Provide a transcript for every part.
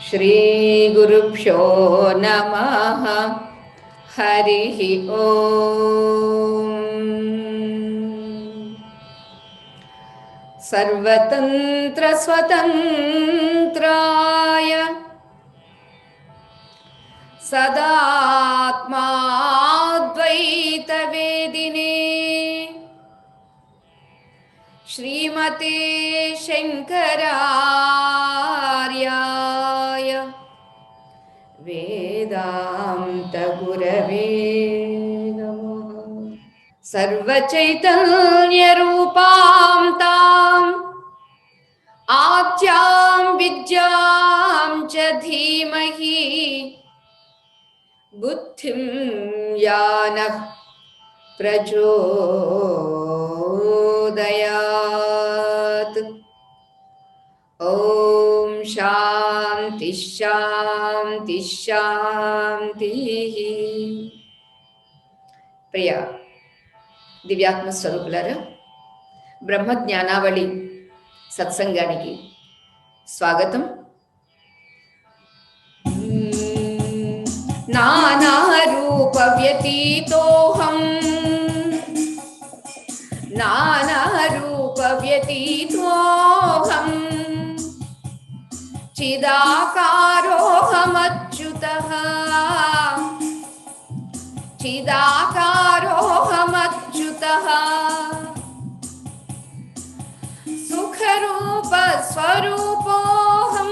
श्री गुरुभ्यो नमः। हरिः ओम्। सर्वतन्त्र स्वतन्त्राय सदात्माद्वैत वेदिने श्रीमते शंकरार्याय वेदांत गुरवे नमः। सर्वचैतन्य रूपां तां आद्यां विद्यां च धीमहि बुद्धिं यानः प्रचोदयात्। ओम शांति शांति शांति। प्रिय దివ్యాత్మ స్వరూపులారా, బ్రహ్మ జ్ఞానావళి సత్సంగానికి స్వాగతం. నానా రూప వ్యతీతోహం, నానా రూప వ్యతీతోహం, చిదాకారోహమచ్యుతః, చిదాకారోహమచ్యుతః, సుఖరూప స్వరూపోహం,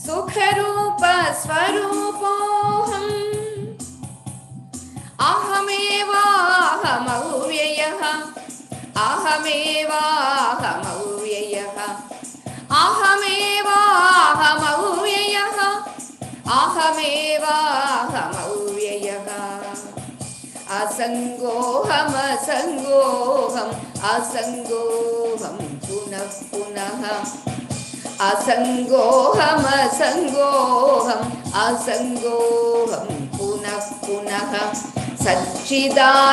సుఖరూప స్వరూపోహం, అహమేవాహమవ్యయః, అహమేవాహమవ్యయః, అహమేవాహమవ్యయః, అహమేవాహమవ్యయః, అసంగోహమసంగోహం, అసంగోహం పునః పునః, అసంగోహమసంగోహం, అసంగోహం పునః పునః, సచ్చిదానందరూపోహం,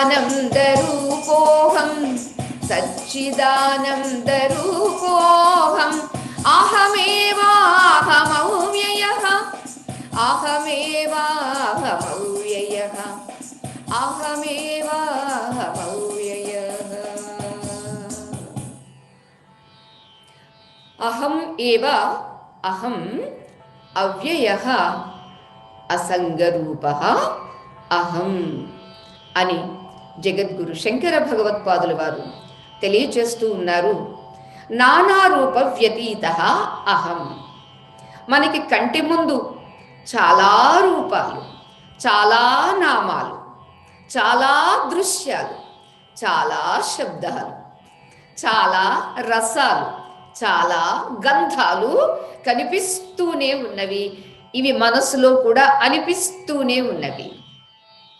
సచ్చిదానందరూపోహం, అహమేవాహమవ్యయః, అహమేవాహమవ్యయః, అహమేవాహమవ్యయః. అహం ఏవ అహం అవ్యయః అసంగరూపః అహం అని జగద్గురు శంకర భగవత్పాదుల వారు తెలియచేస్తూ ఉన్నారు. నానారూప వ్యతీతః అహం. మనకి కంటి ముందు చాలా రూపాలు, చాలా నామాలు, చాలా దృశ్యాలు, చాలా శబ్దాలు, చాలా రసాలు, చాలా గంధాలు కనిపిస్తూనే ఉన్నవి. ఇవి మనసులో కూడా అనిపిస్తూనే ఉన్నవి.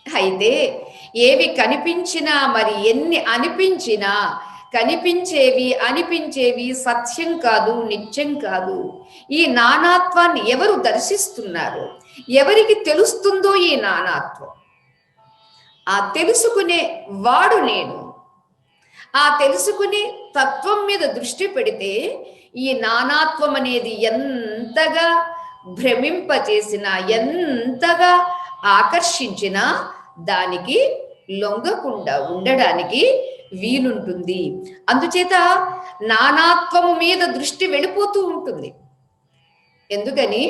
అయితే ఏవి కనిపించినా, మరి ఎన్ని అనిపించినా, కనిపించేవి అనిపించేవి సత్యం కాదు, నిత్యం కాదు. ఈ నానాత్వాన్ని ఎవరు దర్శిస్తున్నారు? ఎవరికి తెలుస్తుందో ఈ నానాత్వం? ఆ తెలుసుకునే వాడు నేను. ఆ తెలుసుకునే తత్వం మీద దృష్టి పెడితే ఈ నానాత్వం అనేది ఎంతగా భ్రమింపచేసినా, ఎంతగా ఆకర్షించినా దానికి లొంగకుండా ఉండడానికి వీలుంటుంది. అందుచేత నానాత్వము మీద దృష్టి వెళ్ళిపోతూ ఉంటుంది. ఎందుకని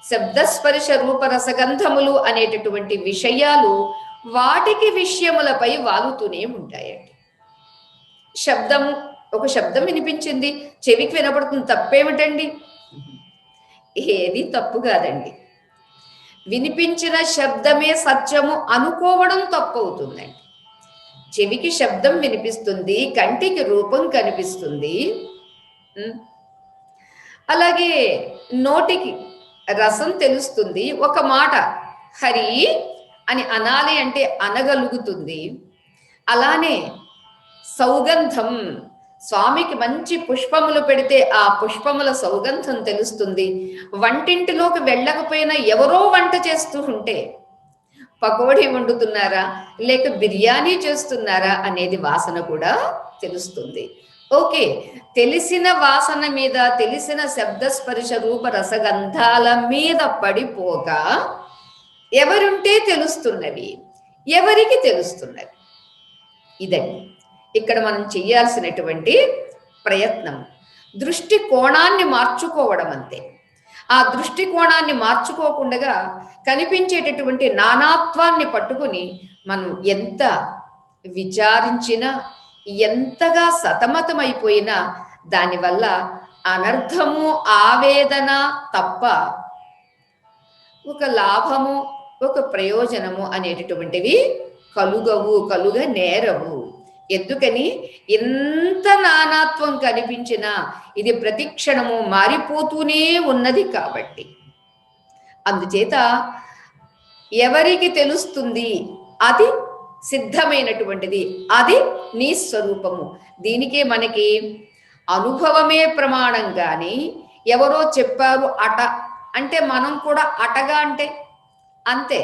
శబ్దస్పర్శ రూపరసగంధములు అనేటటువంటి విషయాలు వాటికి విషయములపై వాలుతూనే ఉంటాయండి. శబ్దం, ఒక శబ్దం వినిపించింది, చెవికి వినపడుతుంది, తప్పేమిటండి? ఏది తప్పు కాదండి. వినిపించిన శబ్దమే సత్యము అనుకోవడం తప్పు అవుతుందండి. చెవికి శబ్దం వినిపిస్తుంది, కంటికి రూపం కనిపిస్తుంది. అలాగే నోటికి రసం తెలుస్తుంది, ఒక మాట హరి అని అనాలి అంటే అనగలుగుతుంది. అలానే సౌగంధం, స్వామికి మంచి పుష్పములు పెడితే ఆ పుష్పముల సౌగంధం తెలుస్తుంది. వంటింటిలోకి వెళ్ళకపోయినా ఎవరో వంట చేస్తూ ఉంటే పకోడీ వండుతున్నారా లేక బిర్యానీ చేస్తున్నారా అనేది వాసన కూడా తెలుస్తుంది. ఓకే, తెలిసిన వాసన మీద, తెలిసిన శబ్దస్పర్శ రూప రసగంధాల మీద పడిపోగా ఎవరుంటే తెలుస్తున్నవి, ఎవరికి తెలుస్తున్నవి? ఇదండి ఇక్కడ మనం చేయాల్సినటువంటి ప్రయత్నం. దృష్టి కోణాన్ని మార్చుకోవడం అంతే. ఆ దృష్టి కోణాన్ని మార్చుకోకుండా కనిపించేటటువంటి నానాత్వాన్ని పట్టుకుని మనం ఎంత విచారించినా, ఎంతగా సతమతమైపోయినా దానివల్ల అనర్థము, ఆవేదన తప్ప ఒక లాభము, ఒక ప్రయోజనము అనేటటువంటివి కలుగ నేరవు. ఎందుకని? ఎంత నానాత్వం కనిపించినా ఇది ప్రతిక్షణము మారిపోతూనే ఉన్నది కాబట్టి. అందుచేత ఎవరికి తెలుస్తుంది? అది సిద్ధమైనటువంటిది, అది నీ స్వరూపము. దీనికే మనకి అనుభవమే ప్రమాణం. కానీ ఎవరో చెప్పారు అట అంటే మనం కూడా అటగా అంటే అంతే,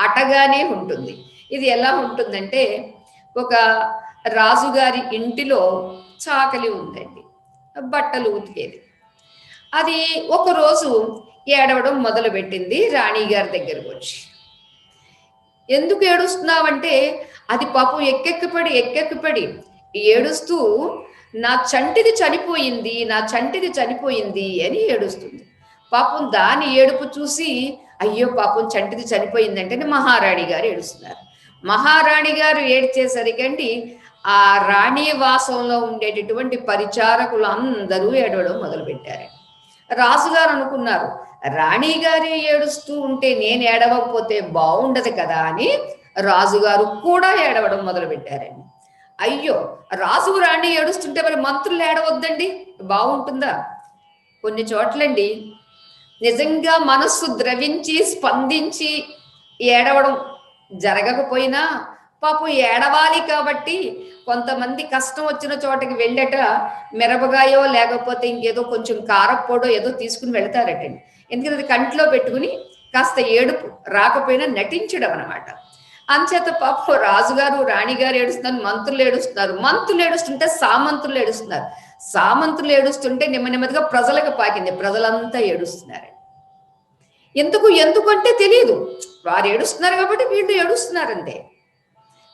అటగానే ఉంటుంది. ఇది ఎలా ఉంటుందంటే, ఒక రాజుగారి ఇంటిలో చాకలి ఉందండి, బట్టలు ఉతికేది. అది ఒకరోజు ఏడవడం మొదలుపెట్టింది రాణిగారి దగ్గరకు వచ్చి. ఎందుకు ఏడుస్తున్నావంటే, అది పాపం ఎక్కెక్కిపడి ఏడుస్తూ నా చంటిది చనిపోయింది అని ఏడుస్తుంది. పాపం దాని ఏడుపు చూసి, అయ్యో పాపం చంటిది చనిపోయిందంటే మహారాణి గారు ఏడుస్తున్నారు. మహారాణి గారు ఏడ్చేసరికండి ఆ రాణి వాసంలో ఉండేటటువంటి పరిచారకులు అందరూ ఏడవడం మొదలుపెట్టారు. రాజుగారు అనుకున్నారు, రాణిగారి ఏడుస్తూ ఉంటే నేను ఏడవకపోతే బాగుండదు కదా అని రాజుగారు కూడా ఏడవడం మొదలుపెట్టారండి. అయ్యో, రాజు రాణి ఏడుస్తుంటే మరి మంత్రులు ఏడవద్దండి, బాగుంటుందా? కొన్ని చోట్లండి నిజంగా మనస్సు ద్రవించి స్పందించి ఏడవడం జరగకపోయినా పాపం ఏడవాలి కాబట్టి కొంతమంది కష్టం వచ్చిన చోటకి వెళ్ళట మిరపగాయో లేకపోతే ఇంకేదో కొంచెం కారప్పొడో ఏదో తీసుకుని వెళ్తారటండి. ఎందుకంటే అది కంట్లో పెట్టుకుని కాస్త ఏడుపు రాకపోయినా నటించడం అనమాట. అంచేత పాపం రాజుగారు రాణిగారు ఏడుస్తున్నారు, మంత్రులు ఏడుస్తుంటే సామంతులు ఏడుస్తుంటే నెమ్మదిగా ప్రజలకు పాకింది, ప్రజలంతా ఏడుస్తున్నారు. ఎందుకంటే తెలియదు, వారు ఏడుస్తున్నారు కాబట్టి వీళ్ళు ఏడుస్తున్నారంతే.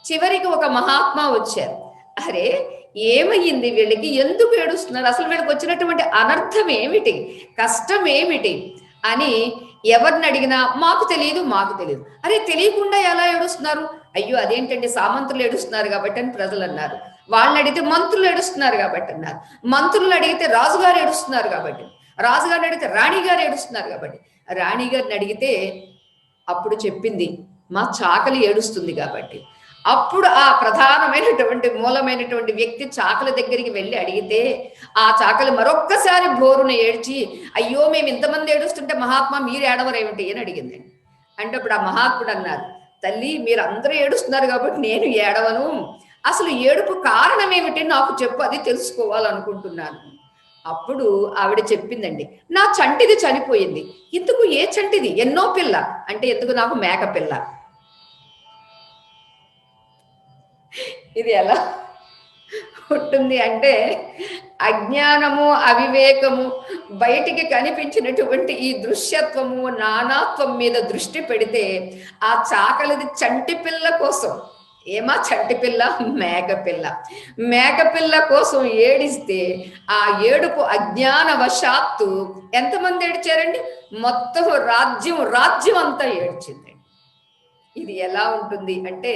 చివరికి ఒక మహాత్మా వచ్చారు. అరే, ఏమయ్యింది వీళ్ళకి, ఎందుకు ఏడుస్తున్నారు, అసలు వీళ్ళకి వచ్చినటువంటి అనర్థం ఏమిటి, కష్టం ఏమిటి అని ఎవరిని అడిగినా మాకు తెలియదు. అరే, తెలియకుండా ఎలా ఏడుస్తున్నారు? అయ్యో అదేంటంటే సామంతులు ఏడుస్తున్నారు కాబట్టి అని ప్రజలు అన్నారు. వాళ్ళని అడిగితే మంత్రులు ఏడుస్తున్నారు కాబట్టి అన్నారు. మంత్రులు అడిగితే రాజుగారు ఏడుస్తున్నారు కాబట్టి, రాజుగారిని అడిగితే రాణిగారు ఏడుస్తున్నారు కాబట్టి, రాణిగారిని అడిగితే అప్పుడు చెప్పింది మా చాకలి ఏడుస్తుంది కాబట్టి. అప్పుడు ఆ ప్రధానమైనటువంటి మూలమైనటువంటి వ్యక్తి చాకలి దగ్గరికి వెళ్ళి అడిగితే ఆ చాకలి మరొక్కసారి బోరున ఏడ్చి, అయ్యో మేము ఇంతమంది ఏడుస్తుంటే మహాత్మా మీరు ఏడవరేమిటి అని అడిగిందండి. అంటే అప్పుడు ఆ మహాత్ముడు అన్నారు, తల్లి మీరు అందరూ ఏడుస్తున్నారు కాబట్టి నేను ఏడవను, అసలు ఏడుపు కారణం ఏమిటి నాకు చెప్పు, అది తెలుసుకోవాలనుకుంటున్నాను. అప్పుడు ఆవిడ చెప్పిందండి, నా చంటిది చనిపోయింది. ఎందుకు? ఏ చంటిది? ఎన్నో పిల్ల అంటే ఎందుకు? నాకు మేక పిల్ల. ఇది ఎలా ఉంటుంది అంటే, అజ్ఞానము, అవివేకము, బయటికి కనిపించినటువంటి ఈ దృశ్యత్వము, నానాత్వం మీద దృష్టి పెడితే ఆ చాకలిది చంటి పిల్ల కోసం, ఏమా చంటి పిల్ల? మేకపిల్ల కోసం ఏడిస్తే ఆ ఏడుపు అజ్ఞానవశాత్తు ఎంతమంది ఏడ్చారండి? మొత్తం రాజ్యం అంతా ఏడ్చిందండి. ఇది ఎలా ఉంటుంది అంటే,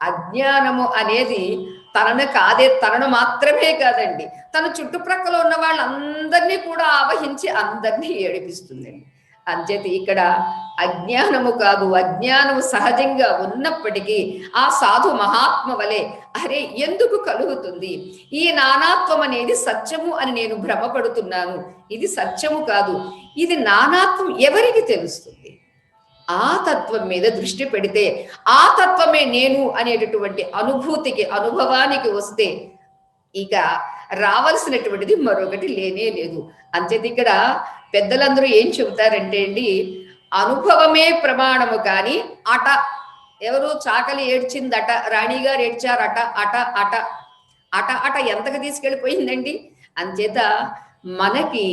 అజ్ఞానము అనేది తనను మాత్రమే కాదండి, తన చుట్టుప్రక్కల ఉన్న వాళ్ళందరినీ కూడా ఆవహించి అందరినీ ఏడిపిస్తుందండి. అంచేత ఇక్కడ అజ్ఞానము కాదు, అజ్ఞానము సహజంగా ఉన్నప్పటికీ ఆ సాధు మహాత్మ వలె అరే ఎందుకు కలుగుతుంది? ఈ నానాత్వం అనేది సత్యము అని నేను భ్రమపడుతున్నాను. ఇది సత్యము కాదు. ఇది నానాత్వం ఎవరికి తెలుస్తుంది? ఆ తత్వం మీద దృష్టి పెడితే ఆ తత్వమే నేను అనేటటువంటి అనుభూతికి, అనుభవానికి వస్తే ఇక రావలసినటువంటిది మరొకటి లేనే లేదు. అంతేది ఇక్కడ పెద్దలందరూ ఏం చెబుతారంటే అండి, అనుభవమే ప్రమాణము కానీ అట ఎవరు చాకలి ఏడ్చిందట, రాణిగారు ఏడ్చారట, అట అట అట అట ఎంతకు తీసుకెళ్ళిపోయిందండి. అంచేత మనకి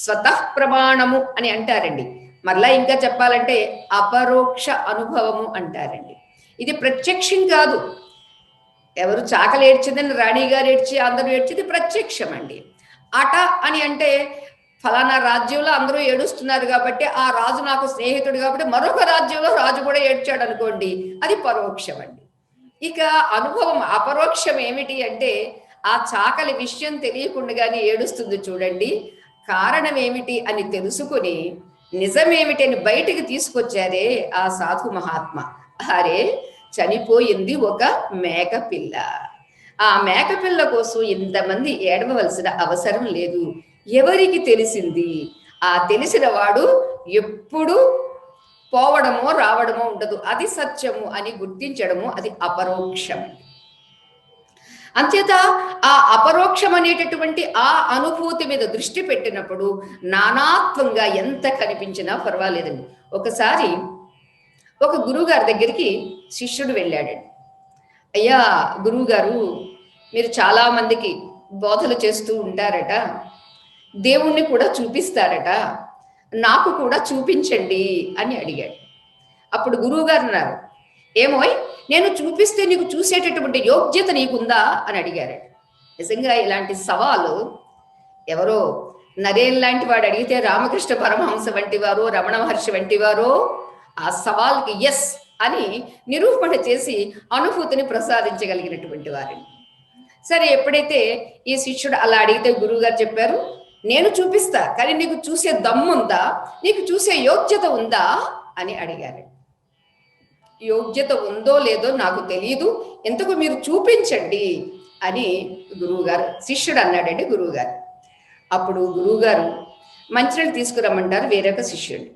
స్వతః ప్రమాణము అని అంటారండి. మరలా ఇంకా చెప్పాలంటే అపరోక్ష అనుభవము అంటారండి. ఇది ప్రత్యక్షం కాదు. ఎవరు చాకలి ఏడ్చిందని రాణిగారు ఏడ్చి అందరూ ఏడ్చింది ప్రత్యక్షం అండి. అట అని అంటే ఫలానా రాజ్యంలో అందరూ ఏడుస్తున్నారు కాబట్టి ఆ రాజు నాకు స్నేహితుడు కాబట్టి మరొక రాజ్యంలో రాజు కూడా ఏడ్చాడు అనుకోండి, అది పరోక్షం అండి. ఇక అనుభవం అపరోక్షం ఏమిటి అంటే ఆ చాకలి విషయం తెలియకుండానే ఏడుస్తుంది చూడండి. కారణం ఏమిటి అని తెలుసుకుని నిజమేమిటి అని బయటికి తీసుకొచ్చారే ఆ సాధు మహాత్మ. అరే చనిపోయింది ఒక మేకపిల్ల. ఆ మేకపిల్ల కోసం ఇంతమంది ఏడవలసిన అవసరం లేదు. ఎవరికి తెలిసింది? ఆ తెలిసిన వాడు ఎప్పుడు పోవడమో రావడమో ఉండదు. అది సత్యము అని గుర్తించడము అది అపరోక్షం. అంచేత ఆ అపరోక్షం అనేటటువంటి ఆ అనుభూతి మీద దృష్టి పెట్టినప్పుడు నానాత్వంగా ఎంత కనిపించినా పర్వాలేదండి. ఒకసారి ఒక గురువుగారి దగ్గరికి శిష్యుడు వెళ్ళాడండి. అయ్యా గురువుగారు, మీరు చాలా మందికి బోధలు చేస్తూ ఉంటారట, దేవుణ్ణి కూడా చూపిస్తారట, నాకు కూడా చూపించండి అని అడిగాడు. అప్పుడు గురువుగారు అన్నారు, ఏమోయ్ నేను చూపిస్తే నీకు చూసేటటువంటి యోగ్యత నీకుందా అని అడిగారు. నిజంగా ఇలాంటి సవాలు ఎవరో నరేన్ లాంటి వాడు అడిగితే రామకృష్ణ పరమహంస వంటి వారు, రమణ మహర్షి వంటి వారు ఆ సవాల్కి ఎస్ అని నిరూపణ చేసి అనుభూతిని ప్రసాదించగలిగినటువంటి వారిని. సరే, ఎప్పుడైతే ఈ శిష్యుడు అలా అడిగితే గురువుగారు చెప్పారు, నేను చూపిస్తా, కానీ నీకు చూసే దమ్ముందా, నీకు చూసే యోగ్యత ఉందా అని అడిగారు. యోగ్యత ఉందో లేదో నాకు తెలియదు, ఎందుకు మీరు చూపించండి అని గురువుగారు శిష్యుడు అన్నాడండి గురువుగారు. అప్పుడు గురువుగారు మంచినీళ్ళు తీసుకురమ్మంటారు వేరొక శిష్యుడిని.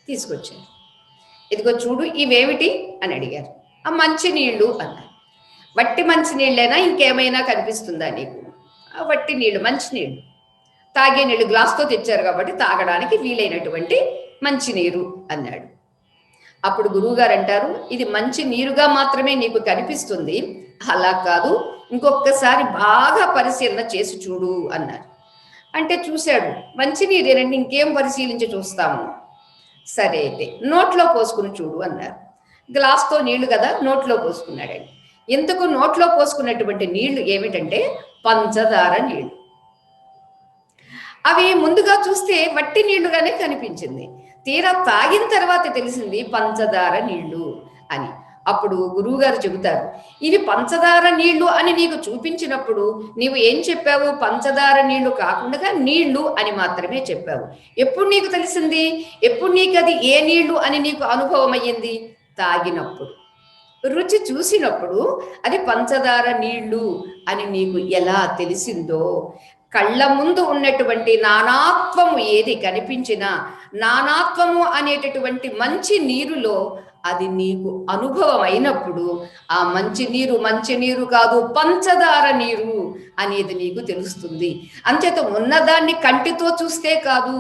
తీసుకొచ్చారు. ఇదిగో చూడు ఇవేమిటి అని అడిగారు. ఆ మంచినీళ్ళు అన్నారు. వట్టి మంచినీళ్ళైనా ఇంకేమైనా కనిపిస్తుందా నీకు? ఆ వట్టి నీళ్ళు, మంచినీళ్ళు, తాగే నీళ్ళు గ్లాస్తో తెచ్చారు కాబట్టి తాగడానికి వీలైనటువంటి మంచినీరు అన్నాడు. అప్పుడు గురువుగారు అంటారు, ఇది మంచి నీరుగా మాత్రమే నీకు కనిపిస్తుంది, అలా కాదు, ఇంకొకసారి బాగా పరిశీలన చేసి చూడు అన్నారు. అంటే చూశాడు, మంచి నీరేనండి, ఇంకేం పరిశీలించి చూస్తాము. సరే అయితే నోట్లో పోసుకుని చూడు అన్నారు. గ్లాస్తో నీళ్లు కదా, నోట్లో పోసుకున్నాడండి. ఎందుకు నోట్లో పోసుకున్నటువంటి నీళ్లు ఏమిటంటే పంచదార నీళ్లు. అవి ముందుగా చూస్తే వట్టి నీళ్లుగానే కనిపించింది, తీరా తాగిన తర్వాత తెలిసింది పంచదార నీళ్లు అని. అప్పుడు గురువుగారు చెబుతారు, ఇవి పంచదార నీళ్లు అని నీకు చూపించినప్పుడు నీవు ఏం చెప్పావు? పంచదార నీళ్లు కాకుండా నీళ్లు అని మాత్రమే చెప్పావు. ఎప్పుడు నీకు తెలిసింది? ఎప్పుడు నీకు అది ఏ నీళ్లు అని నీకు అనుభవం అయ్యింది? తాగినప్పుడు, రుచి చూసినప్పుడు అది పంచదార నీళ్లు అని నీకు ఎలా తెలిసిందో, కళ్ళ ముందు ఉన్నటువంటి నానాత్వము ఏది కనిపించినా నానాత్వము అనేటటువంటి మంచి నీరులో అది నీకు అనుభవం అయినప్పుడు ఆ మంచినీరు కాదు, పంచదార నీరు అనేది నీకు తెలుస్తుంది. అంచేత ఉన్నదాన్ని కంటితో చూస్తే కాదు,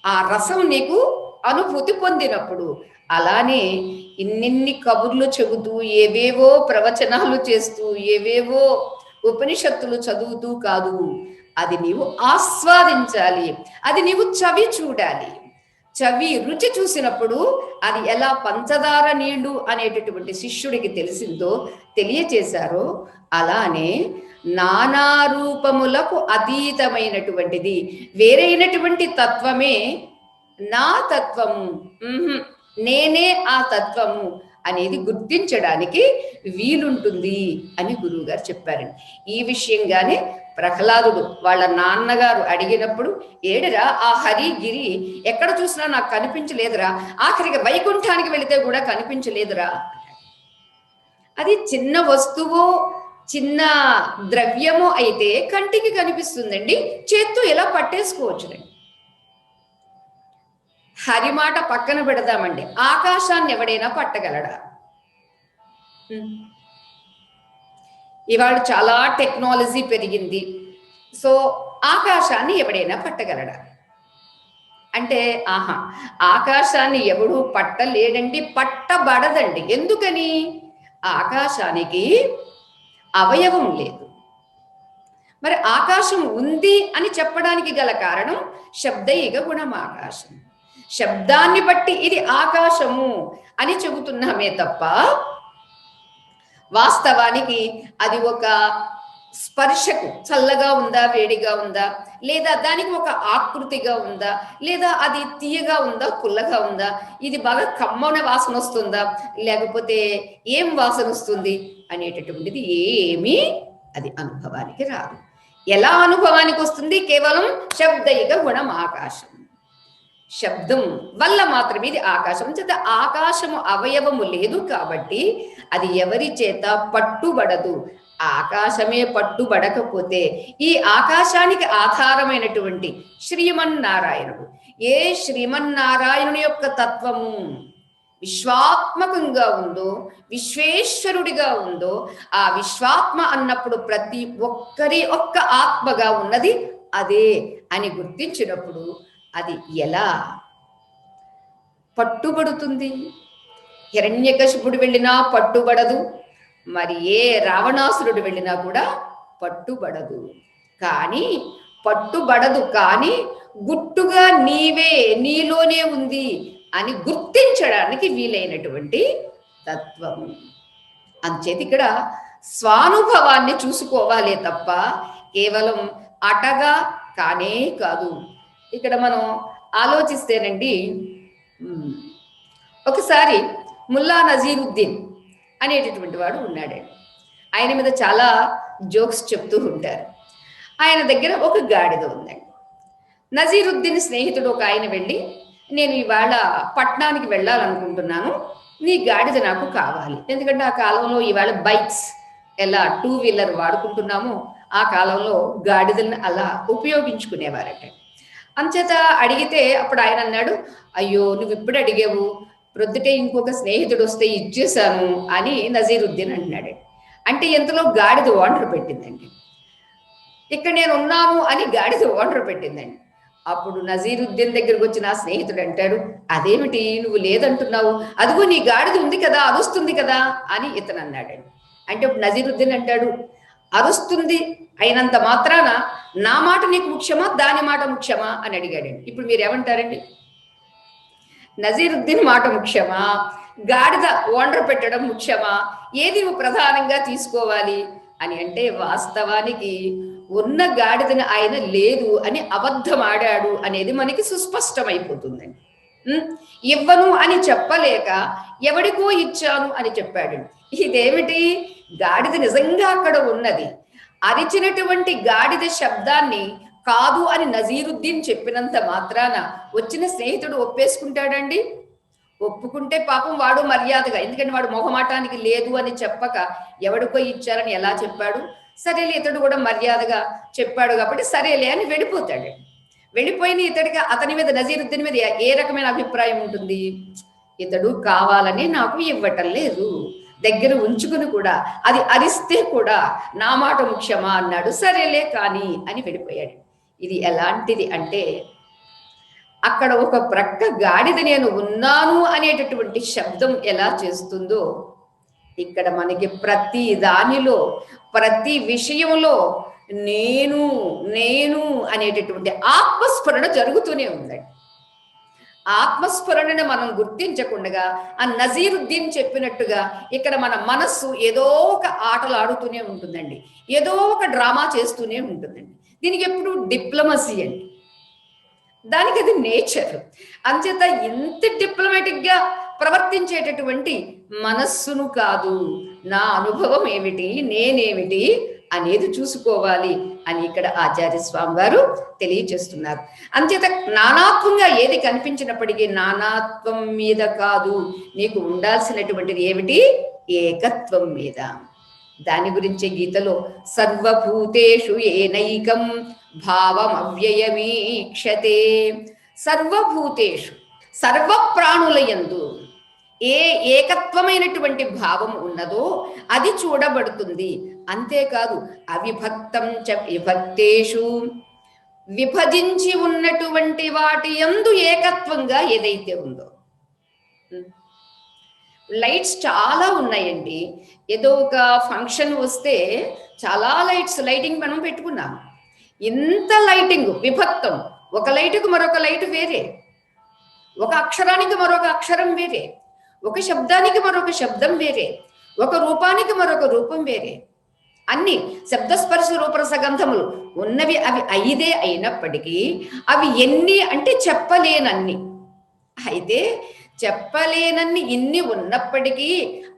ఆ రసం నీకు అనుభూతి పొందినప్పుడు. అలానే ఇన్నిన్ని కబుర్లు చెబుతూ, ఏవేవో ప్రవచనాలు చేస్తూ, ఏవేవో ఉపనిషత్తులు చదువుతూ కాదు, అది నీవు ఆస్వాదించాలి, అది నీవు చవి చూడాలి. చవి రుచి చూసినప్పుడు అది ఎలా పంచదార నీళ్లు అనేటటువంటి శిష్యుడికి తెలిసిందో తెలియచేశారో, అలానే నానా రూపములకు అతీతమైనటువంటిది వేరైనటువంటి తత్వమే నా తత్వము, నేనే ఆ తత్వము అనేది గుర్తించడానికి వీలుంటుంది అని గురువుగారు చెప్పారండి. ఈ విషయంగానే ప్రహ్లాదుడు వాళ్ళ నాన్నగారు అడిగినప్పుడు, ఏడరా ఆ హరిగిరి ఎక్కడ చూసినా నాకు కనిపించలేదురా, ఆఖరికి వైకుంఠానికి వెళితే కూడా కనిపించలేదురా. అది చిన్న వస్తువు, చిన్న ద్రవ్యము అయితే కంటికి కనిపిస్తుందండి, చేత్తో ఎలా పట్టేసుకోవచ్చునండి. హరి మాట పక్కన పెడదామండి, ఆకాశాన్ని ఎవడైనా పట్టగలడా? ఇవాళ చాలా టెక్నాలజీ పెరిగింది, సో ఆకాశాన్ని ఎవడైనా పట్టగలడా అంటే, ఆకాశాన్ని ఎవడూ పట్టలేడండి, పట్టబడదండి. ఎందుకని? ఆకాశానికి అవయవం లేదు. మరి ఆకాశం ఉంది అని చెప్పడానికి గల కారణం శబ్దైక గుణం ఆకాశం. శబ్దాన్ని బట్టి ఇది ఆకాశము అని చెబుతున్నామే తప్ప వాస్తవానికి అది ఒక స్పర్శకు చల్లగా ఉందా, వేడిగా ఉందా, లేదా దానికి ఒక ఆకృతిగా ఉందా, లేదా అది తీయగా ఉందా, పుల్లగా ఉందా, ఇది బాగా కమ్మన వాసన వస్తుందా, లేకపోతే ఏం వాసన వస్తుంది అనేటటువంటిది ఏమీ అది అనుభవానికి రాదు. ఎలా అనుభవానికి వస్తుంది? కేవలం శబ్దైక గుణం ఆకాశం. శబ్దం వల్ల మాత్రమే ఇది ఆకాశం. చేత ఆకాశము అవయవము లేదు కాబట్టి అది ఎవరి చేత పట్టుబడదు. ఆకాశమే పట్టుబడకపోతే ఈ ఆకాశానికి ఆధారమైనటువంటి శ్రీమన్నారాయణుడు, ఏ శ్రీమన్నారాయణుని యొక్క తత్వము విశ్వాత్మకంగా ఉందో, విశ్వేశ్వరుడిగా ఉందో, ఆ విశ్వాత్మ అన్నప్పుడు ప్రతి ఒక్కరి ఒక్క ఆత్మగా ఉన్నది అదే అని గుర్తించినప్పుడు అది ఎలా పట్టుబడుతుంది? హిరణ్యకశిపుడు వెళ్ళినా పట్టుబడదు, మరి ఏ రావణాసురుడు వెళ్ళినా కూడా పట్టుబడదు. కానీ పట్టుబడదు, కానీ గుట్టుగా నీవే, నీలోనే ఉంది అని గుర్తించడానికి వీలైనటువంటి తత్వము. అంచేది ఇక్కడ స్వానుభవాన్ని చూసుకోవాలే తప్ప కేవలం అటగా కానే కాదు. ఇక్కడ మనం ఆలోచిస్తేనండి, ఒకసారి ముల్లా నజీరుద్దీన్ అనేటటువంటి వాడు ఉన్నాడండి. ఆయన మీద చాలా జోక్స్ చెప్తూ ఉంటారు. ఆయన దగ్గర ఒక గాడిద ఉందండి. నజీరుద్దీన్ స్నేహితుడు ఒక ఆయన వెళ్ళి, నేను ఇవాళ పట్నానికి వెళ్ళాలనుకుంటున్నాను, నీ గాడిద నాకు కావాలి. ఎందుకంటే ఆ కాలంలో ఇవాళ బైక్స్ ఎలా 2 వీలర్ వాడుకుంటున్నామో ఆ కాలంలో గాడిదలను అలా ఉపయోగించుకునేవారట. అంచేత అడిగితే అప్పుడు ఆయన అన్నాడు, అయ్యో నువ్వు ఇప్పుడు అడిగావు, ప్రొద్దుటే ఇంకొక స్నేహితుడు వస్తే ఇచ్చేసాను అని నజీరుద్దీన్ అంటున్నాడు. అంటే ఎంతలో గాడిద ఓనర్ పెట్టిందండి. ఇక్కడ నేను ఉన్నాను అని గాడిద ఓనర్ పెట్టిందండి. అప్పుడు నజీరుద్దీన్ దగ్గరకు వచ్చి నా స్నేహితుడు అంటాడు, అదేమిటి నువ్వు లేదంటున్నావు, అదిగో నీ గాడిద ఉంది కదా, అరుస్తుంది కదా అని ఇతను అన్నాడండి. అంటే నజీరుద్దీన్ అంటాడు, అరుస్తుంది అయినంత మాత్రాన నా మాట నీకు ముఖ్యమా, దాని మాట ముఖ్యమా అని అడిగాడండి. ఇప్పుడు మీరు ఏమంటారండి? నజీరుద్దీన్ మాట ముఖ్యమా, గాడిద ఓనర్ పెట్టడం ముఖ్యమా, ఏది నువ్వు ప్రధానంగా తీసుకోవాలి అని అంటే, వాస్తవానికి ఉన్న గాడిదని ఆయన లేదు అని అబద్ధం ఆడాడు అనేది మనకి సుస్పష్టమైపోతుందండి. ఇవ్వను అని చెప్పలేక ఎవడికో ఇచ్చాను అని చెప్పాడు. ఇదేమిటి? గాడిద నిజంగా అక్కడ ఉన్నది, అరిచినటువంటి గాడిద శబ్దాన్ని కాదు అని నజీరుద్దీన్ చెప్పినంత మాత్రాన వచ్చిన స్నేహితుడు ఒప్పేసుకుంటాడండి? ఒప్పుకుంటే పాపం వాడు మర్యాదగా, ఎందుకంటే వాడు మొహమాటానికి లేదు అని చెప్పక ఎవడికో ఇచ్చారని ఎలా చెప్పాడు? సరేలే, ఇతడు కూడా మర్యాదగా చెప్పాడు కాబట్టి సరేలే అని వెళ్ళిపోతాడు. వెళ్ళిపోయిన ఇతడికి అతని మీద, నజీరుద్దీన్ మీద ఏ రకమైన అభిప్రాయం ఉంటుంది? ఇతడు కావాలని నాకు ఇవ్వటం లేదు, దగ్గర ఉంచుకుని కూడా అది అరిస్తే కూడా నా మాట ముఖ్యమా అన్నాడు. సరేలే కానీ అని వెళ్ళిపోయాడు. ఇది ఎలాంటిది అంటే, అక్కడ ఒక ప్రక్క గాడిద నేను ఉన్నాను అనేటటువంటి శబ్దం ఎలా చేస్తుందో, ఇక్కడ మనకి ప్రతి దానిలో, ప్రతి విషయంలో నేను నేను అనేటటువంటి ఆత్మస్ఫురణ జరుగుతూనే ఉందండి. ఆత్మస్ఫురణను మనం గుర్తించకుండా ఆ నజీరుద్దీన్ చెప్పినట్టుగా ఇక్కడ మన మనస్సు ఏదో ఒక ఆటలు ఆడుతూనే ఉంటుందండి, ఏదో ఒక డ్రామా చేస్తూనే ఉంటుందండి. దీనికి ఎప్పుడు డిప్లొమసీ అండి, దానికి అది నేచర్. అంచేత ఇంత డిప్లొమాటిక్ గా ప్రవర్తించేటటువంటి మనస్సును కాదు, నా అనుభవం ఏమిటి, నేనేమిటి అనేది చూసుకోవాలి అని ఇక్కడ ఆచార్య స్వామి వారు తెలియచేస్తున్నారు. అంచేత నానాత్వంగా ఏది కనిపించినప్పటికీ నానాత్వం మీద కాదు, నీకు ఉండాల్సినటువంటిది ఏమిటి? ఏకత్వం మీద. దాని గురించే గీతలో సర్వభూతేషు ఏనైకం భావం అవ్యయమీక్షతే. సర్వభూతేషు సర్వ ప్రాణుల యందు ఏ ఏకత్వమైనటువంటి భావం ఉన్నదో అది చూడబడుతుంది. అంతేకాదు అవిభక్తం చ విభక్తేషు విభజించి ఉన్నటువంటి వాటి యందు ఏకత్వంగా ఏదైతే ఉందో. లైట్స్ చాలా ఉన్నాయండి. ఏదో ఒక ఫంక్షన్ వస్తే చాలా లైటింగ్ మనం పెట్టుకున్నాం. ఇంత లైటింగ్ విభక్తం, ఒక లైటుకు మరొక లైట్ వేరే, ఒక అక్షరానికి మరొక అక్షరం వేరే, ఒక శబ్దానికి మరొక శబ్దం వేరే, ఒక రూపానికి మరొక రూపం వేరే. అన్ని శబ్దస్పర్శ రూపరసగంధములు ఉన్నవి అవి 5 అయినప్పటికీ అవి ఎన్ని అంటే చెప్పలేనన్ని. అయితే చెప్పలేనన్ని ఇన్ని ఉన్నప్పటికీ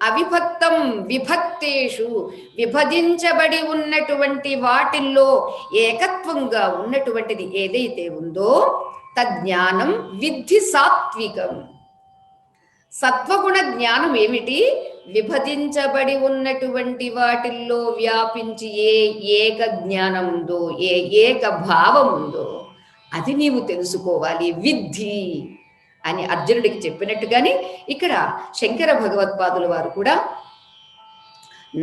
అవిభక్తం విభక్తేషు విభజించబడి ఉన్నటువంటి వాటిల్లో ఏకత్వంగా ఉన్నటువంటిది ఏదైతే ఉందో తజ్ఞానం విద్ధి సాత్వికం. సత్వగుణ జ్ఞానం ఏమిటి? విభజించబడి ఉన్నటువంటి వాటిల్లో వ్యాపించి ఏక జ్ఞానం ఉందో, ఏక భావం ఉందో అది నీవు తెలుసుకోవాలి. విద్ధి అని అర్జునుడికి చెప్పినట్టుగానే ఇక్కడ శంకర భగవత్పాదుల వారు కూడా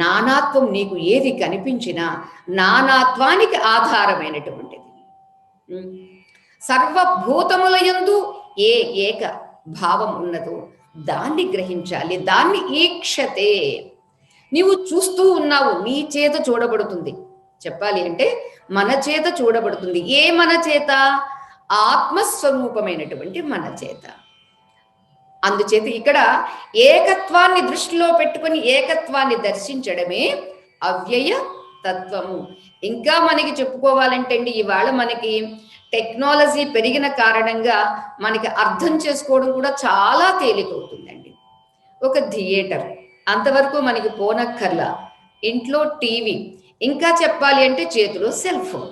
నానాత్వం నీకు ఏది కనిపించినా నానాత్వానికి ఆధారమైనటువంటిది. సర్వభూతముల యందు ఏక భావం ఉన్నదో దాన్ని గ్రహించాలి, దాన్ని ఈక్షతే. నీవు చూస్తూ ఉన్నావు, నీ చేత చూడబడుతుంది. చెప్పాలి అంటే మన చేత చూడబడుతుంది. ఏ మన చేత? ఆత్మస్వరూపమైనటువంటి మన చేత. అందుచేత ఇక్కడ ఏకత్వాన్ని దృష్టిలో పెట్టుకొని ఏకత్వాన్ని దర్శించడమే అవ్యయ తత్వము. ఇంకా మనకి చెప్పుకోవాలంటే అండి, ఇవాళ మనకి టెక్నాలజీ పెరిగిన కారణంగా మనకి అర్థం చేసుకోవడం కూడా చాలా తేలికవుతుందండి. ఒక థియేటర్ అంతవరకు మనకి పోనక్కర్లా, ఇంట్లో టీవీ, ఇంకా చెప్పాలి అంటే చేతిలో సెల్ ఫోన్.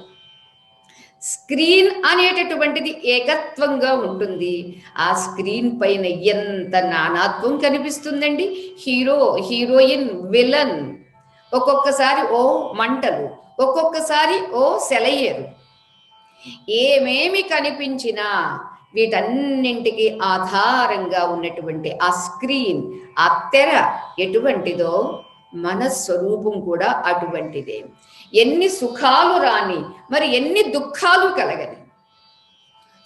స్క్రీన్ అనేటటువంటిది ఏకత్వంగా ఉంటుంది. ఆ స్క్రీన్ పైన ఎంత నానాత్వం కనిపిస్తుందండి. హీరో, హీరోయిన్, విలన్, ఒక్కొక్కసారి ఓ మంటలు, ఒక్కొక్కసారి ఓ సెలయేరు. ఏమేమి కనిపించినా వీటన్నింటికి ఆధారంగా ఉన్నటువంటి ఆ స్క్రీన్, ఆ తెర ఎటువంటిదో మన స్వరూపం కూడా అటువంటిదే. ఎన్ని సుఖాలు రాని, మరి ఎన్ని దుఃఖాలు కలగని,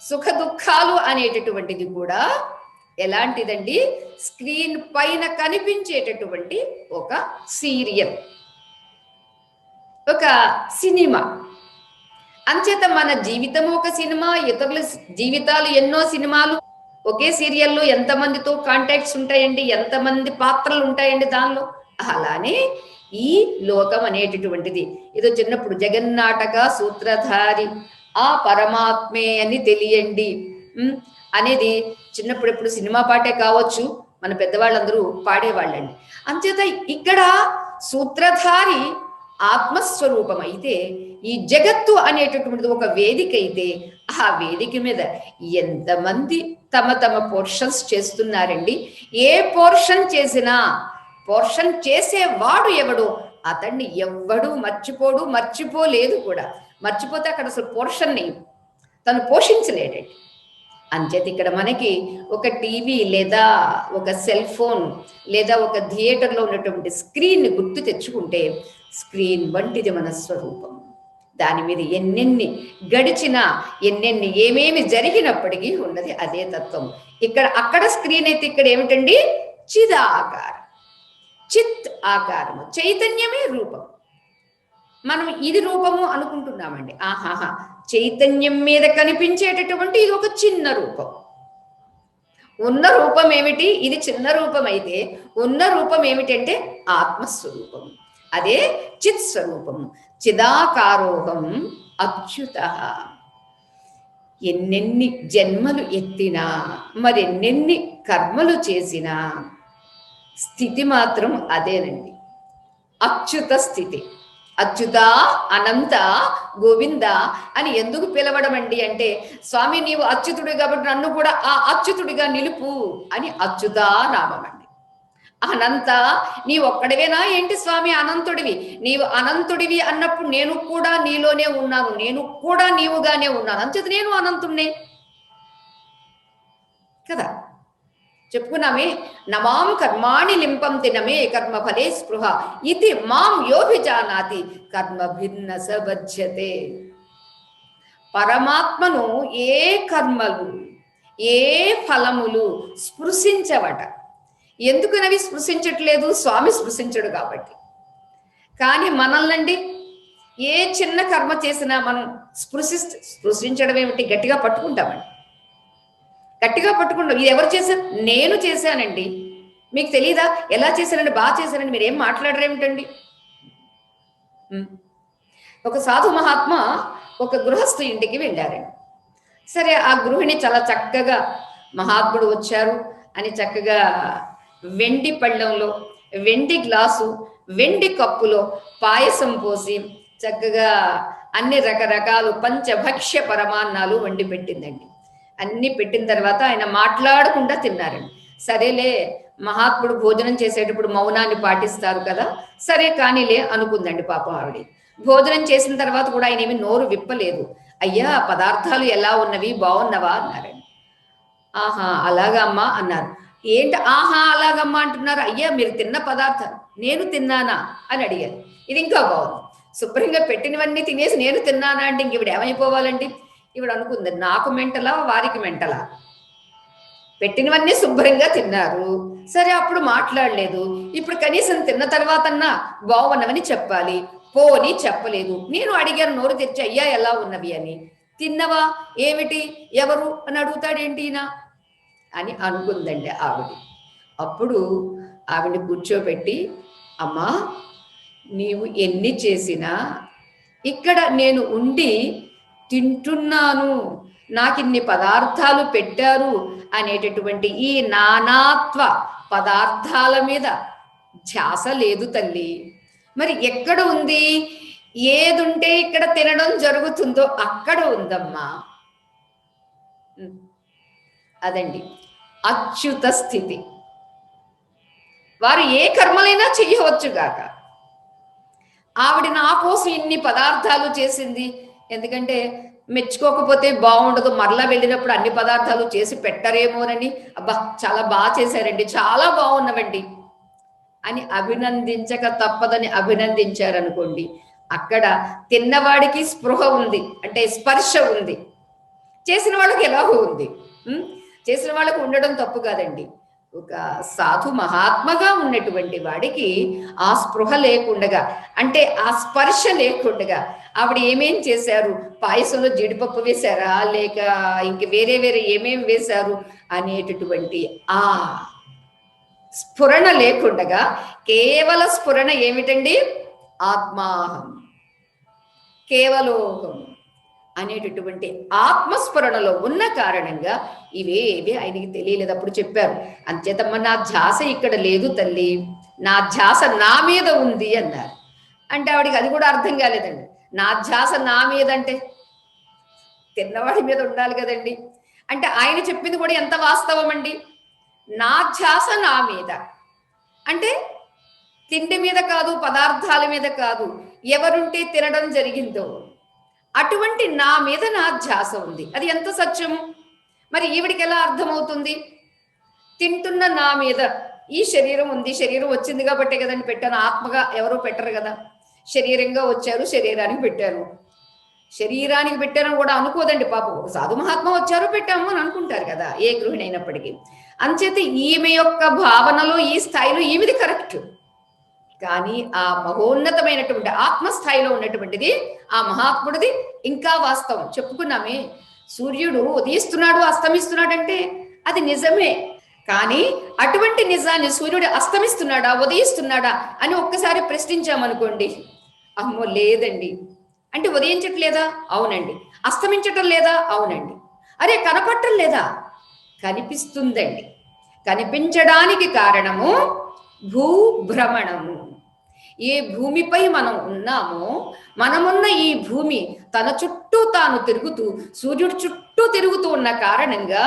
సుఖ దుఃఖాలు అనేటటువంటిది కూడా ఎలాంటిదండి? స్క్రీన్ పైన కనిపించేటటువంటి ఒక సీరియల్, ఒక సినిమా. అంచేత మన జీవితము ఒక సినిమా, ఇతరుల జీవితాలు ఎన్నో సినిమాలు. ఒకే సీరియల్లో ఎంతమందితో కాంటాక్ట్స్ ఉంటాయండి, ఎంతమంది పాత్రలు ఉంటాయండి దానిలో. అలానే ఈ లోకం అనేటటువంటిది ఏదో చిన్నప్పుడు జగన్నాటక సూత్రధారి ఆ పరమాత్మే అని తెలియండి అనేది చిన్నప్పుడు ఎప్పుడు సినిమా పాటే కావచ్చు, మన పెద్దవాళ్ళందరూ పాడేవాళ్ళండి. అంచేత ఇక్కడ సూత్రధారి ఆత్మస్వరూపం అయితే ఈ జగత్తు అనేటటువంటిది ఒక వేదిక అయితే ఆ వేదిక మీద ఎంతమంది తమ తమ పోర్షన్స్ చేస్తున్నారండి. ఏ పోర్షన్ చేసినా పోర్షన్ చేసేవాడు ఎవడో అతన్ని ఎవ్వడు మర్చిపోడు, మర్చిపోలేదు కూడా. మర్చిపోతే అక్కడ అసలు పోర్షన్ని తను పోషించలేడండి. అంచేత ఇక్కడ మనకి ఒక టీవీ లేదా ఒక సెల్ ఫోన్ లేదా ఒక థియేటర్లో ఉన్నటువంటి స్క్రీన్ గుర్తు తెచ్చుకుంటే స్క్రీన్ వంటిది మన స్వరూపం. దాని మీద ఎన్నెన్ని గడిచినా ఎన్నెన్ని ఏమేమి జరిగినప్పటికీ ఉన్నది అదే తత్వం. ఇక్కడ అక్కడ స్క్రీన్ అయితే ఇక్కడ ఏమిటండి? చిదాకారం, చిత్ ఆకారము, చైతన్యమే రూపం. మనం ఇది రూపము అనుకుంటున్నామండి. ఆహాహా, చైతన్యం మీద కనిపించేటటువంటి ఇది ఒక చిన్న రూపం. ఉన్న రూపం ఏమిటి? ఇది చిన్న రూపం అయితే ఉన్న రూపం ఏమిటంటే ఆత్మస్వరూపం. అదే చిత్ స్వరూపము. చిదాకారోహం అచ్యుత. ఎన్నెన్ని జన్మలు ఎత్తినా మరెన్నెన్ని కర్మలు చేసినా స్థితి మాత్రం అదేనండి, అచ్యుత స్థితి. అచ్యుత, అనంత, గోవింద అని ఎందుకు పిలవడం అండి అంటే, స్వామి నీవు అచ్యుతుడు కాబట్టి నన్ను కూడా ఆ అచ్యుతుడిగా నిలుపు అని అచ్యుత నామం అండి. అనంత నీ ఒక్కడివేనా ఏంటి స్వామి అనంతుడివి? నీవు అనంతుడివి అన్నప్పుడు నేను కూడా నీలోనే ఉన్నాను, నేను కూడా నీవుగానే ఉన్నాను, అంచేత నేను అనంతుణ్ణే కదా. చెప్పుకున్నామే, నమాం కర్మాణి లింపంతి నమే కర్మ ఫలే స్పృహ ఇది మాం యోభిజానాతి కర్మ భిన్న సబధ్యతే. పరమాత్మను ఏ కర్మలు ఏ ఫలములు స్పృశించవట. ఎందుకనవి స్పృశించట్లేదు? స్వామి స్పృశించడు కాబట్టి. కానీ మనల్నండి ఏ చిన్న కర్మ చేసినా మనం స్పృశించడం ఏమిటి? గట్టిగా పట్టుకుంటామండి, గట్టిగా పట్టుకుంటాం. ఇది ఎవరు చేశారు? నేను చేశానండి. మీకు తెలీదా? ఎలా చేశానండి? బాగా చేశానండి. మీరేం మాట్లాడరేమిటండి? ఒక సాధు మహాత్మ ఒక గృహస్థు ఇంటికి వెళ్ళారండి. సరే, ఆ గృహిణి చాలా చక్కగా మహాత్ముడు వచ్చారు అని చక్కగా వెండి పళ్ళెంలో, వెండి గ్లాసు, వెండి కప్పులో పాయసం పోసి చక్కగా అన్ని రకరకాలు పంచభక్ష్య పరమాన్నాలు వండి పెట్టిందండి. అన్ని పెట్టిన తర్వాత ఆయన మాట్లాడకుండా తిన్నారండి. సరేలే, మహాత్ముడు భోజనం చేసేటప్పుడు మౌనాన్ని పాటిస్తారు కదా, సరే కానీలే అనుకుందండి పాపం ఆవిడ. భోజనం చేసిన తర్వాత కూడా ఆయన ఏమి నోరు విప్పలేదు. అయ్యా, పదార్థాలు ఎలా ఉన్నవి, బాగున్నవా అన్నారండి. ఆహా అలాగా అమ్మా అన్నారు. ఏంటి ఆహా అలాగమ్మా అంటున్నారు? అయ్యా, మీరు తిన్న పదార్థాలు నేను తిన్నానా అని అడిగారు. ఇది ఇంకా బాగుంది. శుభ్రంగా పెట్టినవన్నీ తినేసి నేను తిన్నానా అంటే ఇంక ఇవిడ ఏమైపోవాలండి? ఇవిడ అనుకుంది, నాకు మెంటలా వారికి మెంటలా? పెట్టినవన్నీ శుభ్రంగా తిన్నారు, సరే అప్పుడు మాట్లాడలేదు, ఇప్పుడు కనీసం తిన్న తర్వాతన్నా బాగున్నవని చెప్పాలి, పోని చెప్పలేదు. నేను అడిగాను నోరు తెచ్చి, అయ్యా ఎలా ఉన్నవి అని. తిన్నవా ఏమిటి, ఎవరు అని అడుగుతాడేంటి ఈయన అని అనుకుందండి ఆవిడ. అప్పుడు ఆవిడ కూర్చోబెట్టి, అమ్మా నీవు ఎన్ని చేసినా ఇక్కడ నేను ఉండి తింటున్నాను, నాకు ఇన్ని పదార్థాలు పెట్టారు అనేటటువంటి ఈ నానాత్వ పదార్థాల మీద ధ్యాస లేదు తల్లి. మరి ఎక్కడ ఉంది? ఏదుంటే ఇక్కడ తినడం జరుగుతుందో అక్కడ ఉందమ్మా. అదండి అచ్యుత స్థితి. వారు ఏ కర్మలైనా చెయ్యవచ్చుగాక. ఆవిడ నా కోసం ఇన్ని పదార్థాలు చేసింది, ఎందుకంటే మెచ్చుకోకపోతే బాగుండదు, మరలా వెళ్ళినప్పుడు అన్ని పదార్థాలు చేసి పెట్టరేమోనని. అబ్బా చాలా బాగా చేశారండి, చాలా బాగున్నవండి అని అభినందించక తప్పదని అభినందించారనుకోండి, అక్కడ తిన్నవాడికి స్పృహ ఉంది, అంటే స్పర్శ ఉంది, చేసిన వాళ్ళకి ఎలాగో ఉంది. చేసిన వాళ్ళకు ఉండడం తప్పు కాదండి. ఒక సాధు మహాత్మగా ఉన్నటువంటి వాడికి ఆ స్పృహ లేకుండగా, అంటే ఆ స్పర్శ లేకుండగా ఆవిడ ఏమేం చేశారు, పాయసంలో జీడిపప్పు వేశారా లేక ఇంక వేరే వేరే ఏమేం వేశారు అనేటటువంటి ఆ స్ఫురణ లేకుండగా కేవల స్ఫురణ ఏమిటండి? ఆత్మాహం కేవలోహం అనేటటువంటి ఆత్మస్ఫురణలో ఉన్న కారణంగా ఇవేవి ఆయనకి తెలియలేదు. అప్పుడు చెప్పారు, అంచేతమ్మ నా ధ్యాస ఇక్కడ లేదు తల్లి, నా ధ్యాస నా మీద ఉంది అన్నారు. అంటే ఆవిడికి అది కూడా అర్థం కాలేదండి. నా ధ్యాస నా మీద అంటే తిన్నవాడి మీద ఉండాలి కదండి. అంటే ఆయన చెప్పింది కూడా ఎంత వాస్తవం అండి. నా ధ్యాస నా మీద అంటే తిండి మీద కాదు, పదార్థాల మీద కాదు, ఎవరుంటే తినడం జరిగిందో అటువంటి నా మీద నా ధ్యాస ఉంది. అది ఎంత సత్యము? మరి ఈవిడికి ఎలా అర్థమవుతుంది? తింటున్న నా మీద ఈ శరీరం ఉంది, శరీరం వచ్చింది కాబట్టి కదండి పెట్టాను, ఆత్మగా ఎవరో పెట్టరు కదా. శరీరంగా వచ్చారు, శరీరానికి పెట్టాను, శరీరానికి పెట్టాను కూడా అనుకోదండి పాపం. సాధు మహాత్మ వచ్చారు పెట్టాము అని అనుకుంటారు కదా ఏ గృహిణి అయినప్పటికీ. అంచేత ఈమె యొక్క భావనలో ఈ స్థాయిలో ఈమెది కరెక్ట్, కానీ ఆ మహోన్నతమైనటువంటి ఆత్మస్థాయిలో ఉన్నటువంటిది ఆ మహాత్ముడిది ఇంకా వాస్తవం. చెప్పుకున్నామే, సూర్యుడు ఉదయిస్తున్నాడు అస్తమిస్తున్నాడంటే అది నిజమే, కానీ అటువంటి నిజాన్ని సూర్యుడు అస్తమిస్తున్నాడా ఉదయిస్తున్నాడా అని ఒక్కసారి ప్రశ్నించామనుకోండి, అమ్మో లేదండి అంటే ఉదయించట్లేదా? అవునండి. అస్తమించటం లేదా? అవునండి. అరే కనపట్టం లేదా? కనిపిస్తుందండి. కనిపించడానికి కారణము భూభ్రమణము. ఏ భూమిపై మనం ఉన్నామో, మనమున్న ఈ భూమి తన చుట్టూ తాను తిరుగుతూ సూర్యుడు చుట్టూ తిరుగుతూ ఉన్న కారణంగా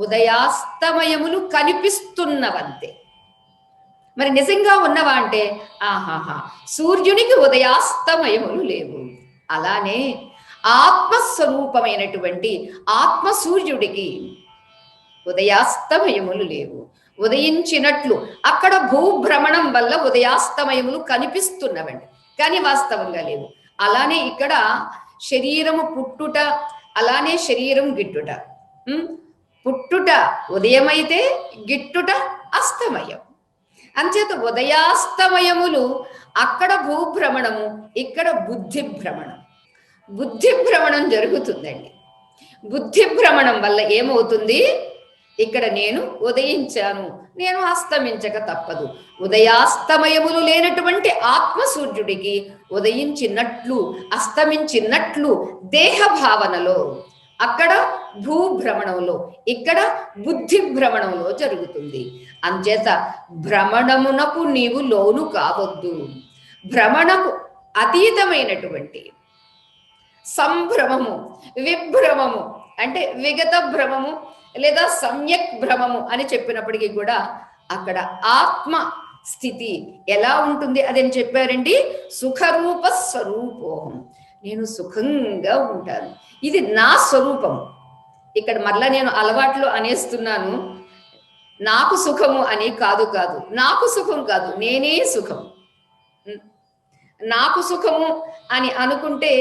ఉదయాస్తమయములు కనిపిస్తున్నవంతే. మరి నిజంగా ఉన్నవా అంటే ఆహాహా, సూర్యునికి ఉదయాస్తమయములు లేవు. అలానే ఆత్మస్వరూపమైనటువంటి ఆత్మ సూర్యుడికి ఉదయాస్తమయములు లేవు. ఉదయించినట్లు అక్కడ భూభ్రమణం వల్ల ఉదయాస్తమయములు కనిపిస్తున్నవండి, కానీ వాస్తవంగా లేవు. అలానే ఇక్కడ శరీరము పుట్టుట, అలానే శరీరం గిట్టుట. పుట్టుట ఉదయమైతే గిట్టుట అస్తమయం. అంచేత ఉదయాస్తమయములు అక్కడ భూభ్రమణము, ఇక్కడ బుద్ధి భ్రమణం. బుద్ధి భ్రమణం జరుగుతుందండి. బుద్ధి భ్రమణం వల్ల ఏమవుతుంది, ఇక్కడ నేను ఉదయించాను, నేను అస్తమించక తప్పదు. ఉదయాస్తమయములు లేనటువంటి ఆత్మ సూర్యుడికి ఉదయించినట్లు అస్తమించినట్లు దేహ భావనలో, అక్కడ భూభ్రమణంలో, ఇక్కడ బుద్ధి భ్రమణంలో జరుగుతుంది. అంచేత భ్రమణమునకు నీవు లోను కావద్దు. భ్రమణకు అతీతమైనటువంటి సంభ్రమము, విభ్రమము అంటే విగత భ్రమము లేదా సమ్యక్ భ్రమము అని చెప్పినప్పటికీ కూడా అక్కడ ఆత్మ స్థితి ఎలా ఉంటుంది అదని చెప్పారండి. సుఖరూప స్వరూపోహం, నేను సుఖంగా ఉంటాను, ఇది నా స్వరూపము. ఇక్కడ మరలా నేను అలవాట్లు అనేస్తున్నాను, నాకు సుఖము అని కాదు, నాకు సుఖం కాదు, నేనే సుఖం. నాకు సుఖము అని అనుకుంటే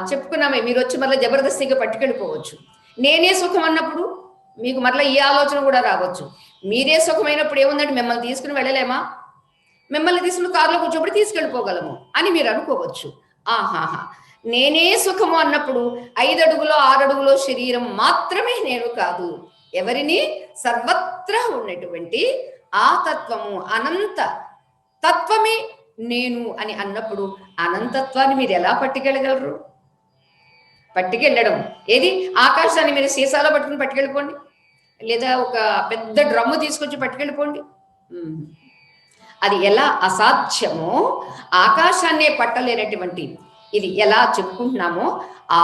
చెప్పుకున్నామే, మీరు వచ్చి మళ్ళీ జబర్దస్తిగా పట్టుకెళ్ళిపోవచ్చు. నేనే సుఖం అన్నప్పుడు మీకు మరలా ఈ ఆలోచన కూడా రావచ్చు. మీరే సుఖమైనప్పుడు ఏముందంటే మిమ్మల్ని తీసుకుని వెళ్ళలేమా, మిమ్మల్ని తీసుకుని కారులో కూర్చోబడి తీసుకెళ్ళిపోగలము అని మీరు అనుకోవచ్చు. ఆహాహా, నేనే సుఖము అన్నప్పుడు 5 అడుగులో 6 అడుగులో శరీరం మాత్రమే నేను కాదు, ఎవరిని సర్వత్రా ఉన్నటువంటి ఆ తత్వము, అనంత తత్వమే నేను అని అన్నప్పుడు అనంతత్వాన్ని మీరు ఎలా పట్టుకెళ్ళగలరు? పట్టుకెళ్ళడం ఏది, ఆకాశాన్ని మీరు సీసాలో పట్టుకుని పట్టుకెళ్ళిపోండి, లేదా ఒక పెద్ద డ్రమ్ము తీసుకొచ్చి పట్టుకెళ్ళిపోండి. అది ఎలా అసాధ్యమో, ఆకాశాన్నే పట్టలేనటువంటి ఇది ఎలా చెప్పుకుంటున్నామో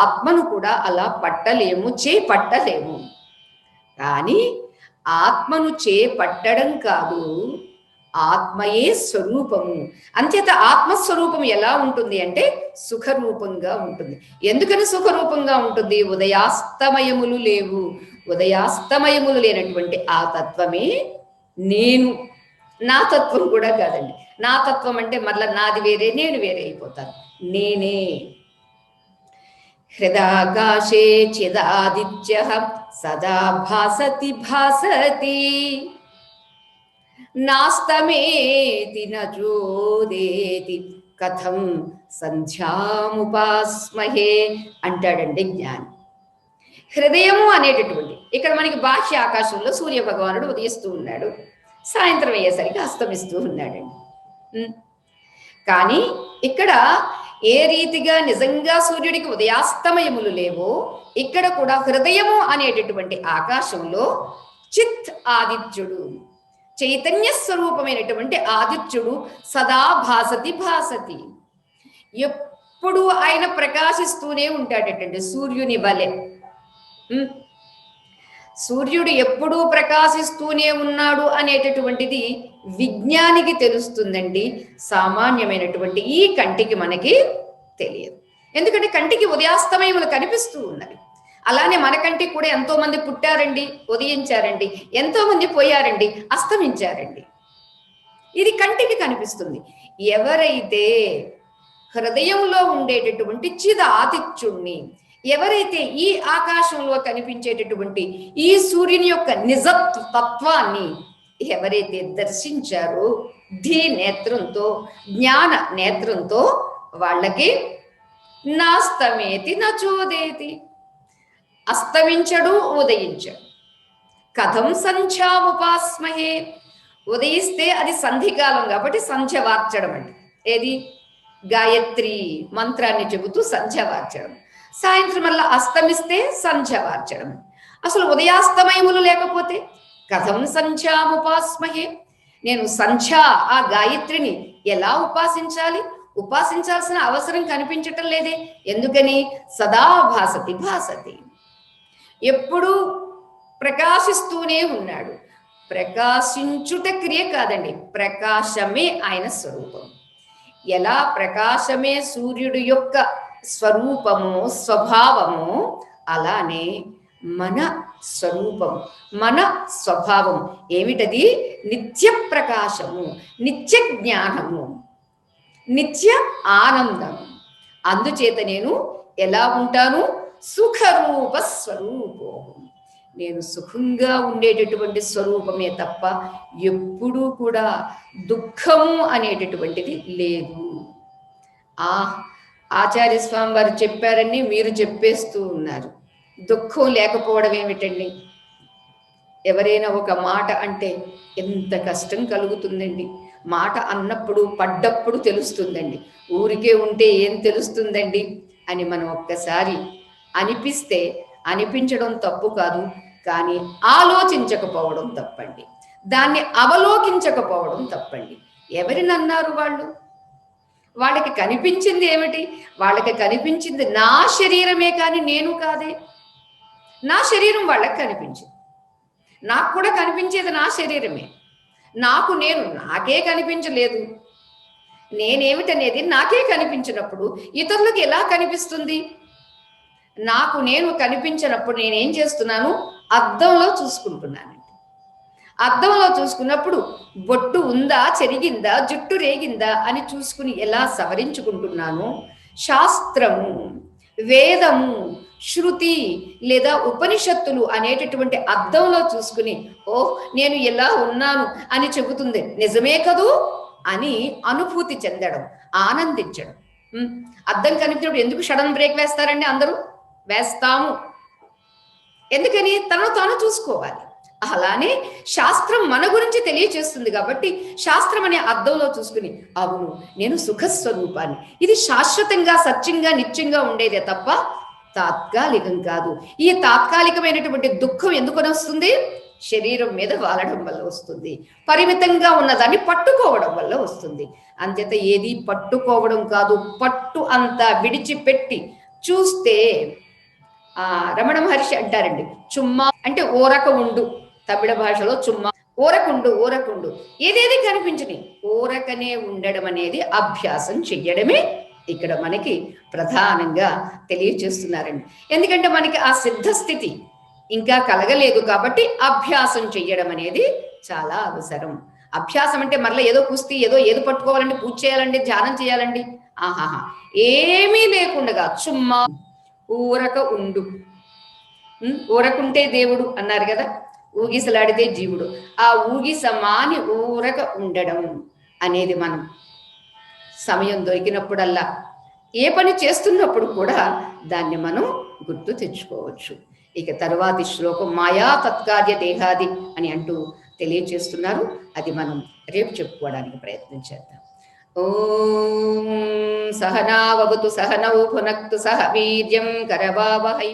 ఆత్మను కూడా అలా పట్టలేము, చేపట్టలేము. కానీ ఆత్మను చేపట్టడం కాదు, ఆత్మయే స్వరూపము. అంచేత ఆత్మస్వరూపం ఎలా ఉంటుంది అంటే సుఖరూపంగా ఉంటుంది. ఎందుకని సుఖరూపంగా ఉంటుంది? ఉదయాస్తమయములు లేవు. ఉదయాస్తమయములు లేనటువంటి ఆ తత్వమే నేను. నా తత్వం కూడా కాదండి. నా తత్వం అంటే మరలా నాది వేరే, నేను వేరే అయిపోతాను. నేనే. హృదాకాశే చిదాదిత్య సదా భాసతి భాసతి నాస్తమేతి నచోదేతి కథం సంధ్యాముపాస్మహే అంటాడండి జ్ఞాని. హృదయము అనేటటువంటి ఇక్కడ మనకి బాహ్య ఆకాశంలో సూర్య భగవానుడు ఉదయిస్తూ ఉన్నాడు, సాయంత్రం అయ్యేసరికి అస్తమిస్తూ ఉన్నాడండి. కానీ ఇక్కడ ఏ రీతిగా నిజంగా సూర్యుడికి ఉదయాస్తమయములు లేవో, ఇక్కడ కూడా హృదయము అనేటటువంటి ఆకాశంలో చిత్ ఆదిత్యుడు, చైతన్య స్వరూపమైనటువంటి ఆదిత్యుడు సదా భాసతి భాసతి, ఎప్పుడు ఆయన ప్రకాశిస్తూనే ఉంటాడటండి సూర్యుని వలె. సూర్యుడు ఎప్పుడూ ప్రకాశిస్తూనే ఉన్నాడు అనేటటువంటిది విజ్ఞానికి తెలుస్తుందండి, సామాన్యమైనటువంటి ఈ కంటికి మనకి తెలియదు. ఎందుకంటే కంటికి ఉదయాస్తమయములు కనిపిస్తూ ఉన్నవి. అలానే మన కంటికి కూడా ఎంతో మంది పుట్టారండి, ఉదయించారండి, ఎంతో మంది పోయారండి, అస్తమించారండి. ఇది కంటికి కనిపిస్తుంది. ఎవరైతే హృదయంలో ఉండేటటువంటి చిద ఆదిత్యుణ్ణి, ఎవరైతే ఈ ఆకాశంలో కనిపించేటటువంటి ఈ సూర్యుని యొక్క నిజత్వ తత్వాన్ని ఎవరైతే దర్శించారో ధీ నేత్రంతో, జ్ఞాన నేత్రంతో, వాళ్ళకి నాస్తమేతి నచోదేతి, అస్తమించడు ఉదయించడు. కథం సంధ్యాముపాస్మహే, ఉదయిస్తే అది సంధికాలం కాబట్టి సంధ్య వార్చడం అంటే ఏది, గాయత్రి మంత్రాన్ని చెబుతూ సంధ్య వార్చడం. సాయంత్రం వల్ల అస్తమిస్తే సంధ్య వార్చడం. అసలు ఉదయాస్తమయములు లేకపోతే కథం సంధ్యాముపాస్మహే, నేను సంధ్య ఆ గాయత్రిని ఎలా ఉపాసించాలి? ఉపాసించాల్సిన అవసరం కనిపించటం లేదే. ఎందుకని? సదా భాసతి భాసతి, ఎప్పుడూ ప్రకాశిస్తూనే ఉన్నాడు. ప్రకాశించుట క్రియ కాదండి, ప్రకాశమే ఆయన స్వరూపం. ఎలా ప్రకాశమే సూర్యుడు యొక్క స్వరూపము స్వభావము, అలానే మన స్వరూపం మన స్వభావం ఏమిటది? నిత్య ప్రకాశము, నిత్య జ్ఞానము, నిత్య ఆనందం. అందుచేత నేను ఎలా ఉంటాను? సుఖరూప స్వరూపం. నేను సుఖంగా ఉండేటటువంటి స్వరూపమే తప్ప ఎప్పుడూ కూడా దుఃఖము అనేటటువంటిది లేదు. ఆచార్య స్వామి వారు చెప్పారని మీరు చెప్పేస్తూ ఉన్నారు. దుఃఖం లేకపోవడం ఏమిటండి? ఎవరైనా ఒక మాట అంటే ఎంత కష్టం కలుగుతుందండి. మాట అన్నప్పుడు పడ్డప్పుడు తెలుస్తుందండి. ఊరికే ఉంటే ఏం తెలుస్తుందండి అని మనం ఒక్కసారి అనిపిస్తే, అనిపించడం తప్పు కాదు, కానీ ఆలోచించకపోవడం తప్పండి. దాన్ని అవలోకించకపోవడం తప్పండి. ఎవరిని అన్నారు వాళ్ళు? వాళ్ళకి కనిపించింది ఏమిటి? వాళ్ళకి కనిపించింది నా శరీరమే, కానీ నేను కాదే. నా శరీరం వాళ్ళకి కనిపించింది. నాకు కూడా కనిపించేది నా శరీరమే. నాకే కనిపించలేదు. నేనేమిటనేది నాకే కనిపించినప్పుడు ఇతరులకు ఎలా కనిపిస్తుంది? నేను కనిపించినప్పుడు నేనేం చేస్తున్నాను? అద్దంలో చూసుకుంటున్నానండి. అద్దంలో చూసుకున్నప్పుడు బొట్టు ఉందా, చెరిగిందా, జుట్టు రేగిందా అని చూసుకుని ఎలా సవరించుకుంటున్నాను, శాస్త్రము, వేదము, శృతి లేదా ఉపనిషత్తులు అనేటటువంటి అద్దంలో చూసుకుని నేను ఎలా ఉన్నాను అని చెబుతుంది. నిజమే కదూ అని అనుభూతి చెందడం, ఆనందించడం. అద్దం కనిపించినప్పుడు ఎందుకు సడన్ బ్రేక్ వేస్తారండి? అందరూ వేస్తాము. ఎందుకని? తనను తాను చూసుకోవాలి. అలానే శాస్త్రం మన గురించి తెలియచేస్తుంది కాబట్టి శాస్త్రం అనే అద్దంలో చూసుకుని, అవును నేను సుఖస్వరూపాన్ని, ఇది శాశ్వతంగా సత్యంగా నిత్యంగా ఉండేదే తప్ప తాత్కాలికం కాదు. ఈ తాత్కాలికమైనటువంటి దుఃఖం ఎందుకు వస్తుంది? శరీరం మీద వాలడం వల్ల వస్తుంది. పరిమితంగా ఉన్నదాన్ని పట్టుకోవడం వల్ల వస్తుంది. అంచేత ఏది పట్టుకోవడం కాదు, పట్టు అంతా విడిచిపెట్టి చూస్తే రమణ మహర్షి అంటారండి, చుమ్మా అంటే ఓరక ఉండు. తమిళ భాషలో చుమ్మా, ఓరకుండు. ఏదేది కనిపించని ఓరకనే ఉండడం అనేది అభ్యాసం చెయ్యడమే ఇక్కడ మనకి ప్రధానంగా తెలియచేస్తున్నారండి. ఎందుకంటే మనకి ఆ సిద్ధస్థితి ఇంకా కలగలేదు కాబట్టి అభ్యాసం చెయ్యడం అనేది చాలా అవసరం. అభ్యాసం అంటే మరలా ఏదో కుస్తీ, ఏదో పట్టుకోవాలండి, పూజ చేయాలండి, ధ్యానం చేయాలండి, ఆహాహా ఏమీ లేకుండా చుమ్మా ఊరక ఉండు. ఊరకుంటే దేవుడు అన్నారు కదా, ఊగిసలాడితే జీవుడు. ఆ ఊగిసమాని ఊరక ఉండడం అనేది మనం సమయం దొరికినప్పుడల్లా, ఏ పని చేస్తున్నప్పుడు కూడా దాన్ని మనం గుర్తు తెచ్చుకోవచ్చు. ఇక తరువాతి శ్లోకం మాయా తత్కార్య దేహాది అని అంటూ తెలియచేస్తున్నారు. అది మనం రేపు చెప్పుకోవడానికి ప్రయత్నం చేద్దాం. ఓం సహనావతు సహనౌ భునక్తు సహ వీర్యం కరవావహై.